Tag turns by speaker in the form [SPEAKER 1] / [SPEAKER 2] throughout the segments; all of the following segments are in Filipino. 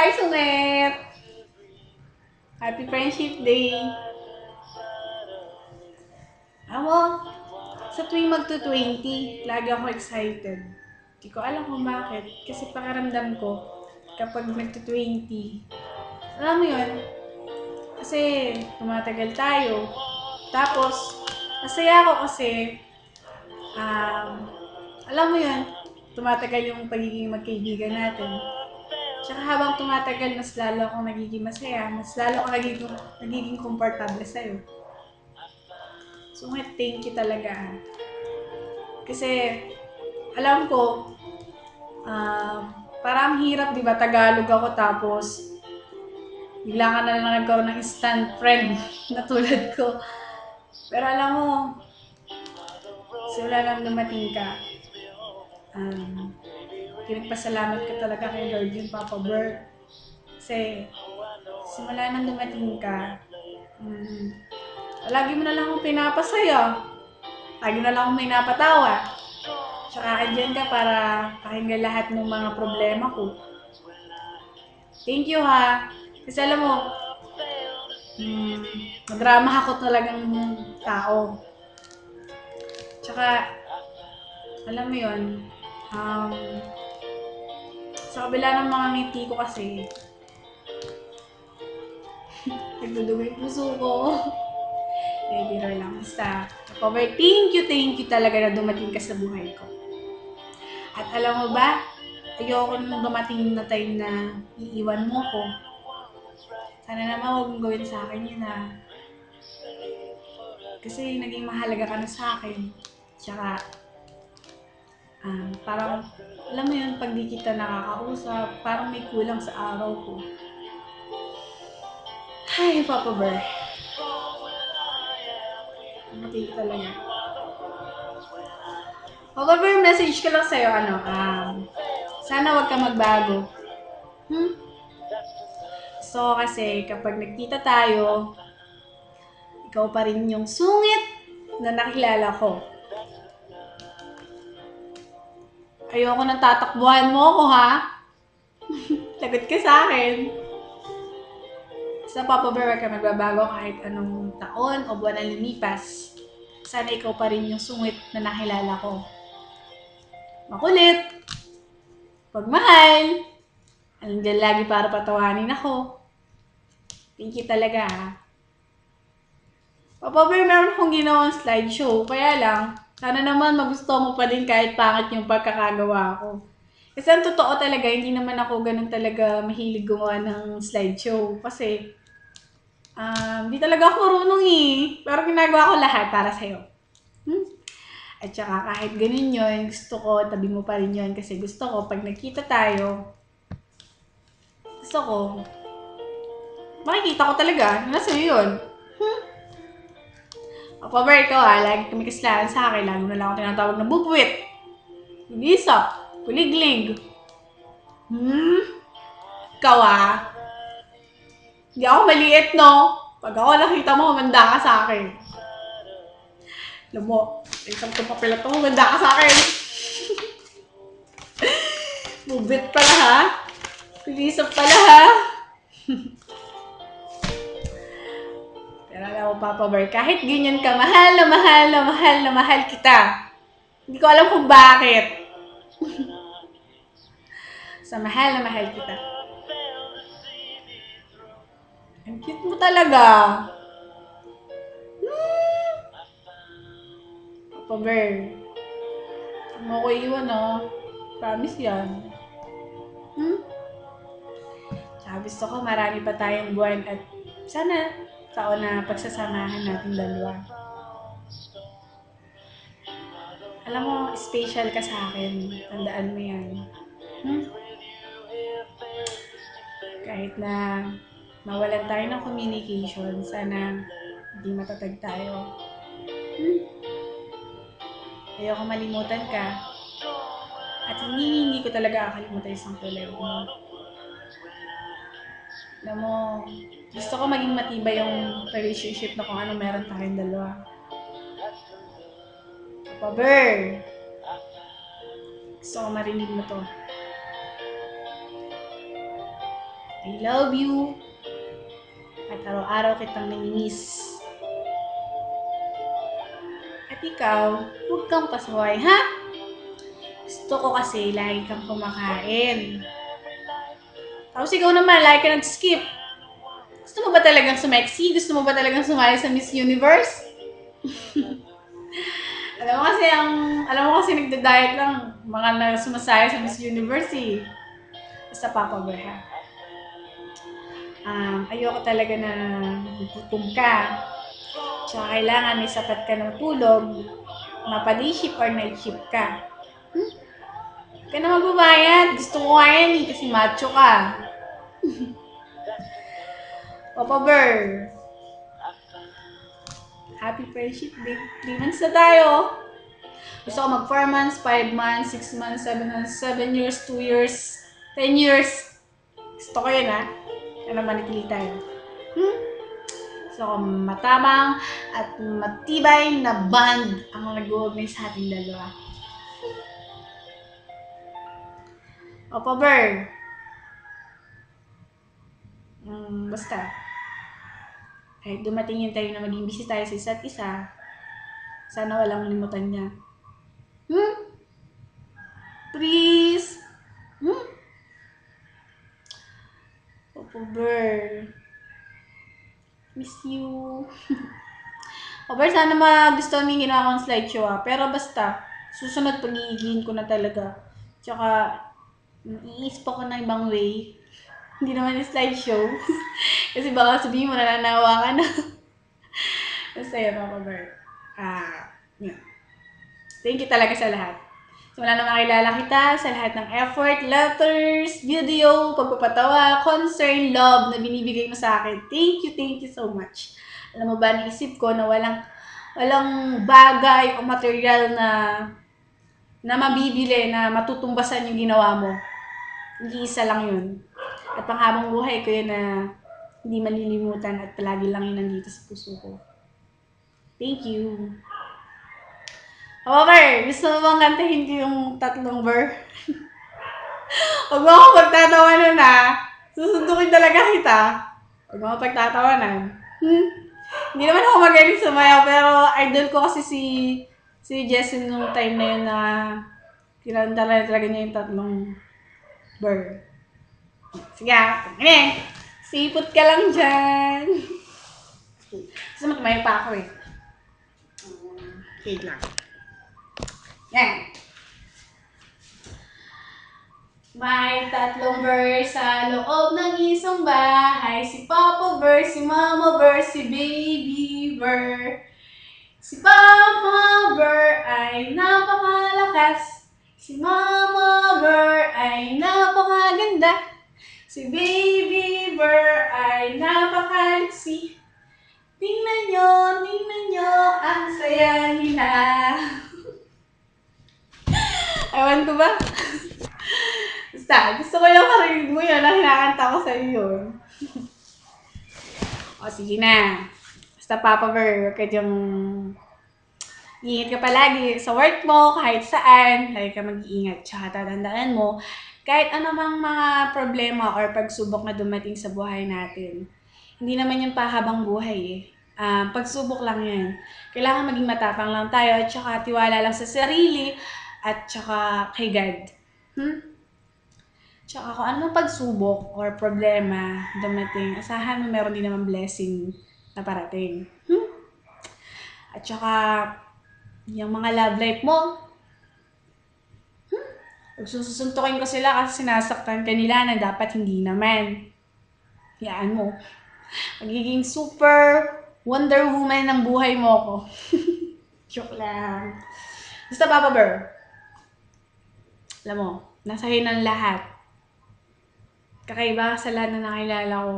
[SPEAKER 1] Hi, Sungit! Happy Friendship Day! Amo, sa tuwing magto-20, lagi ako excited. Hindi ko alam kung bakit. Kasi pakiramdam ko, kapag nagto-20, alam mo yun, kasi tumatagal tayo. Tapos, masaya ako kasi, um, alam mo yun, tumatagal yung pagiging magkaibigan natin. Tsaka habang tumatagal, mas lalo akong nagiging masaya, mas lalo akong nagiging komportable sa'yo. So, thank you talaga. Kasi, alam ko, uh, parang hirap, di ba, Tagalog ako tapos bigla ka na lang nagkaroon ng instant friend na tulad ko. Pero alam mo, simula nang dumating ka, um, pinagpasalamat ko talaga kay Lord yung Papa Bert. Kasi, simula nang dumating ka, lagi mo na lang akong pinapasaya. Lagi na lang akong may napatawa. Tsaka andyan ka para pakinggan lahat ng mga problema ko. Thank you ha. Kasi alam mo, madrama ako talagang tao. Tsaka, alam mo yun, sa kabila ng mga ngiti ko kasi, nagdudugo yung puso ko. Biro lang. Basta, thank you talaga na dumating ka sa buhay ko. At alam mo ba, ayoko nung dumating na time na iiwan mo ko. Sana naman huwag mong gawin sa akin yun ha. Kasi naging mahalaga ka na sa akin. Tsaka, parang, alam mo yun, pag di kita nakakausap, parang may kulang sa araw ko. Ay, Papa Bear. Matindi talaga. Papa Bear, message ko lang sa'yo, sana wag ka magbago. So, kasi kapag nagkita tayo, ikaw pa rin yung sungit na nakilala ko. Ayoko nang tatakbuhan mo ako, ha? Lagot ka sa akin. Sa Papa Bear, wag ka magbabago kahit anong taon o buwan ang lumipas. Sana ikaw pa rin yung sungit na nakilala ko. Makulit, pagmahal, andyan lagi para patawanin ako. Thank you talaga, ha? Papa Bear, meron akong ginawang slideshow. Kaya lang, sana naman magustuhan mo pa din kahit pangit yung pagkakagawa ko. Kasi ang totoo talaga, hindi naman ako ganun talaga mahilig gumawa ng slideshow. Kasi, hindi talaga ako marunong eh. Pero ginagawa ko lahat para sa'yo. At saka kahit ganun yun, gusto ko, tabi mo pa rin yun. Kasi gusto ko, pag nagkita tayo, gusto ko, makikita ko talaga, nasa iyo yun. Papa Bear, ikaw lagi kami kasalanan sa akin. Lalo na lang ako tinatawag na bubwit. Lisa, kuliglig. Ikaw hindi ako maliit, no? Pag ako nakita mo, humanda ka sa akin. Alam mo, isang tumpapila to, humanda ka sa akin. Bubwit pala ha? Lisa pala ha? Pero alam mo, Papa Bear, kahit ganyan ka, mahal na mahal na mahal na mahal kita. Hindi ko alam kung bakit. Sa mahal na mahal kita. Ang cute mo talaga. Papa Bear, huwag mo ko iwan Promise yan. Gusto ko marami pa tayong buwan at sana taon na pagsasamahan natin dalawa. Alam mo, special ka sa akin. Tandaan mo yan. Kahit na mawalan tayo ng communication, sana hindi matatag tayo. Ayoko malimutan ka. At hindi ko talaga kakalimutan isang kulay mo. Alam mo, gusto ko maging matibay yung relationship na kung ano meron tayong dalawa. Papa Bear, gusto ko marinig mo to. I love you. At araw-araw kitang namimiss. At ikaw, huwag kang pasaway, ha? Gusto ko kasi lagi kang kumakain. Tapos ikaw naman, lagi ka nag-skip. Gusto mo ba talagang sumexy? Gusto mo ba talagang sumali sa Miss Universe? Alam mo kasi nagda-diet lang mga na sumasaya sa Miss Universe eh. Basta Papa Bear ha. Ayoko talaga na gugutom ka. Tsaka kailangan may sapat ka ng tulog. Mapa-day shift or night shift ka. Ka na magbabayad. Gusto ko nga yan eh, kasi macho ka. Papa Bear. Happy friendship day. 3 months na tayo. Gusto ko mag 4 months, 5 months, 6 months, 7 months, 7 years, 2 years, 10 years. Gusto ko yun ha. Ano manitili tayo. Gusto ko matabang at matibay na bond ang nag-uugnay sa ating dalawa. Papa Bear. Basta. Kahit dumating yung time na maging busy tayo sa isa't isa, sana walang limutan niya. Please. Papa Bear. Miss you. Papa Bear, sana magustuhan mo yung ginawa kong slideshow ha. Pero basta, susunod pag-iigihin ko na talaga. Tsaka, iisip ako ng ibang way. Hindi naman yung slideshow. Kasi baka sabihin mo nananawa ka na. Basta yun, Papa Bear. Yeah. Thank you talaga sa lahat. Simula na makilala kita sa lahat ng effort, letters, video, pagpapatawa, concern, love na binibigay mo sa akin. Thank you so much. Alam mo ba, naisip ko na walang bagay o material na mabibili na matutumbasan yung ginawa mo. Hindi isa lang yun. At panghabang buhay ko yun na hindi malilimutan at palagi lang yun nandito sa puso ko. Thank you. Okay, gusto mo bang kantahin ko yung tatlong bar? Huwag mo akong pagtatawanan ha. Susundukin talaga kita. Huwag mo akong pagtatawanan. Hindi naman ako magaling sumayaw, pero idol ko kasi si Jessie nung time na yun na kinanta na talaga niya yung tatlong bar. Sige ha, sipot ka lang dyan. Gusto mo tumayo pa ako eh. Wait lang. Yan. May tatlong bird sa loob ng isang bahay. Si Papa Bird, si Mama Bird, si Baby Bird. Si Papa Bird ay napakalakas. Si Mama Bird ay napakaganda. Si Baby Bird ay napakaliksi. Tingnan nyo ang saya nila. Ewan ko ba? Basta, gusto ko yung marinig mo yun na hinakanta ko sa iyo. O, sige na. Basta Papa Bear, huwag ka diyang ingat ka palagi sa work mo, kahit saan. Lagi ka mag-iingat. Tsaka tatandaan mo, kahit anumang mga problema or pagsubok na dumating sa buhay natin, hindi naman yung pahabang buhay eh. Pagsubok lang yan. Kailangan maging matapang lang tayo at tsaka tiwala lang sa sarili at tsaka kay God. Tsaka kung anong pagsubok or problema dumating, asahan mo meron din naman blessing na parating. At tsaka, yung mga love life mo, susuntukin ko sila kasi sinasaktan ka nila na dapat hindi naman. Hayaan mo. Magiging super Wonder Woman ng buhay mo ko. Joke lang. Basta Papa Bear, alam mo, nasa iyo ng lahat. Kakaiba sa lahat na nakilala ko.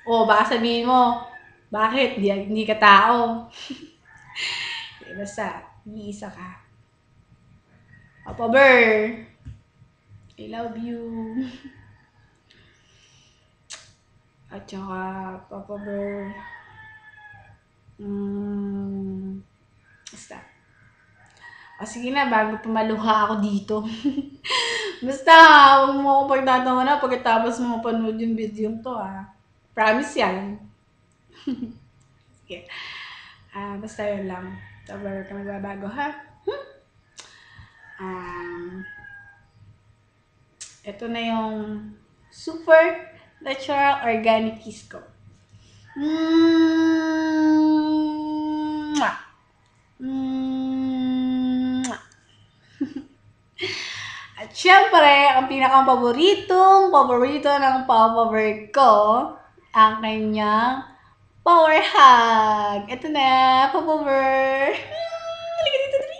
[SPEAKER 1] O, baka sabihin mo, bakit? Hindi ka tao. Basta, iisa ka. Papa Bear, I love you. At saka, Papa Bear, basta. O sige na, bago pumaluha ako dito. Basta, huwag mo ako pagtatawa na pagkatapos mo mapanood yung video to, ha. Promise yan. Sige. Basta yun lang. Never ka magbabago, ha? Ito na yung super natural organic kiss ko. Mwah! Mwah! At syempre, ang pinakang paborito ng Papa Bear ko, ang kanyang power hug. Ito na, Papa Bear. Halika dito, dali.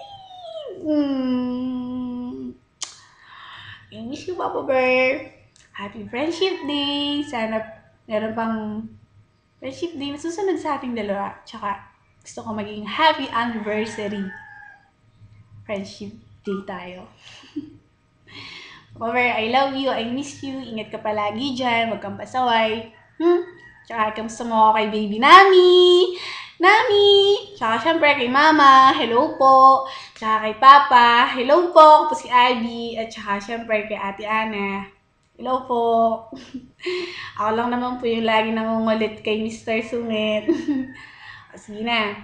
[SPEAKER 1] I miss you, Papa Bear. Happy Friendship Day. Sana meron pang Friendship Day na susunod sa ating dalawa. Tsaka gusto ko maging happy anniversary. Friendship Day tayo. Papa Bear, I love you. I miss you. Ingat ka palagi dyan. Huwag kang pasaway. Tsaka kamusta mo ako kay baby Nami? Nami! Tsaka syempre kay Mama, hello po. Tsaka kay Papa, hello po. Ako po si Abby. At tsaka syempre kay Ate Ana, hello po. Ako lang naman po yung lagi nangungulit kay Mr. Sungit. O, sige na.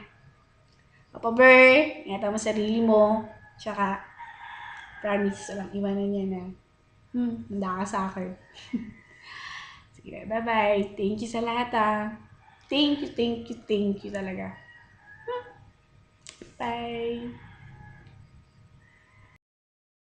[SPEAKER 1] Papa Bear, ingatan mo sarili mo. Tsaka, promise, walang iwanan niya na. Handa ka sa akin. Sige, bye-bye. Thank you sa lahat, Thank you talaga. Bye!